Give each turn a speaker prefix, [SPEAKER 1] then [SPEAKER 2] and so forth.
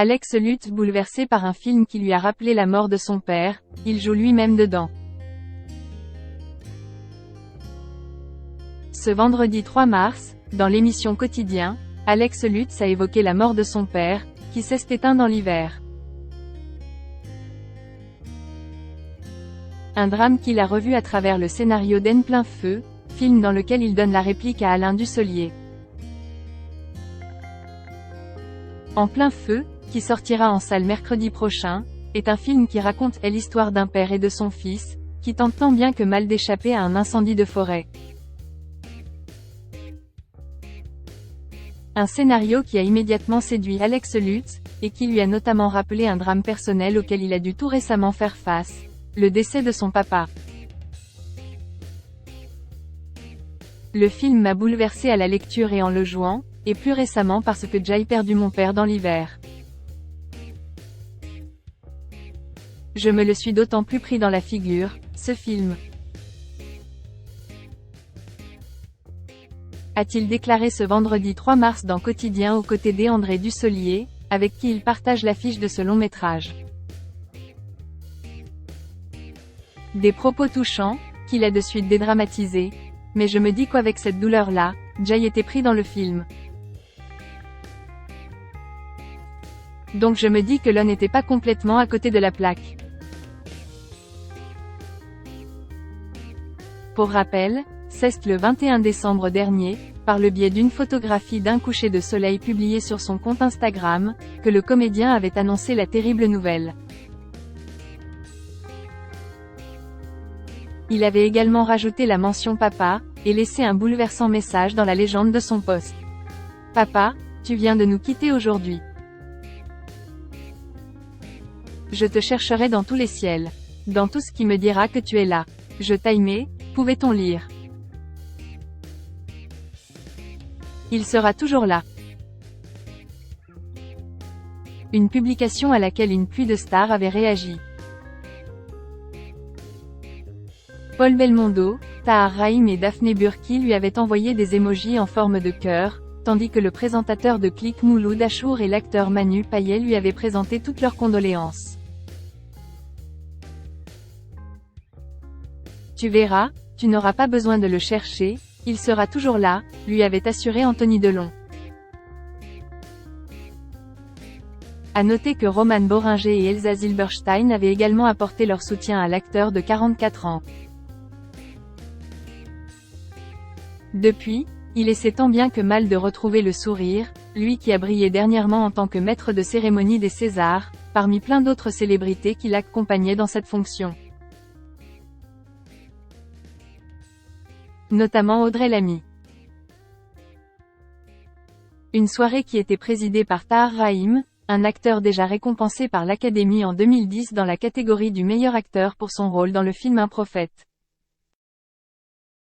[SPEAKER 1] Alex Lutz bouleversé par un film qui lui a rappelé la mort de son père, il joue lui-même dedans. Ce vendredi 3 mars, dans l'émission Quotidien, Alex Lutz a évoqué la mort de son père, qui s'est éteint dans l'hiver. Un drame qu'il a revu à travers le scénario d'En plein feu, film dans lequel il donne la réplique à Alain Dussolier. En plein feu, qui sortira en salle mercredi prochain, est un film qui raconte l'histoire d'un père et de son fils, qui tentent tant bien que mal d'échapper à un incendie de forêt. Un scénario qui a immédiatement séduit Alex Lutz, et qui lui a notamment rappelé un drame personnel auquel il a dû tout récemment faire face, le décès de son papa. Le film m'a bouleversé à la lecture et en le jouant, et plus récemment parce que j'ai perdu mon père dans l'hiver. Je me le suis d'autant plus pris dans la figure, ce film. A-t-il déclaré ce vendredi 3 mars dans Quotidien aux côtés d'André Dussolier, avec qui il partage l'affiche de ce long métrage. Des propos touchants, qu'il a de suite dédramatisés, mais je me dis qu'avec cette douleur-là, j'ai été pris dans le film. Donc je me dis que l'on n'était pas complètement à côté de la plaque. Pour rappel, c'est le 21 décembre dernier, par le biais d'une photographie d'un coucher de soleil publiée sur son compte Instagram, que le comédien avait annoncé la terrible nouvelle. Il avait également rajouté la mention papa, et laissé un bouleversant message dans la légende de son post. Papa, tu viens de nous quitter aujourd'hui. Je te chercherai dans tous les ciels. Dans tout ce qui me dira que tu es là. Je t'aimais, pouvait-on lire. Il sera toujours là. Une publication à laquelle une pluie de stars avait réagi. Paul Belmondo, Tahar Rahim et Daphné Burki lui avaient envoyé des émojis en forme de cœur, tandis que le présentateur de Click Mouloud Achour et l'acteur Manu Payet lui avaient présenté toutes leurs condoléances. Tu verras, tu n'auras pas besoin de le chercher, il sera toujours là, lui avait assuré Anthony Delon. À noter que Roman Boringer et Elsa Zilberstein avaient également apporté leur soutien à l'acteur de 44 ans. Depuis, il essaie tant bien que mal de retrouver le sourire, lui qui a brillé dernièrement en tant que maître de cérémonie des Césars, parmi plein d'autres célébrités qui l'accompagnaient dans cette fonction. Notamment Audrey Lamy. Une soirée qui était présidée par Tahar Rahim, un acteur déjà récompensé par l'Académie en 2010 dans la catégorie du meilleur acteur pour son rôle dans le film Un prophète.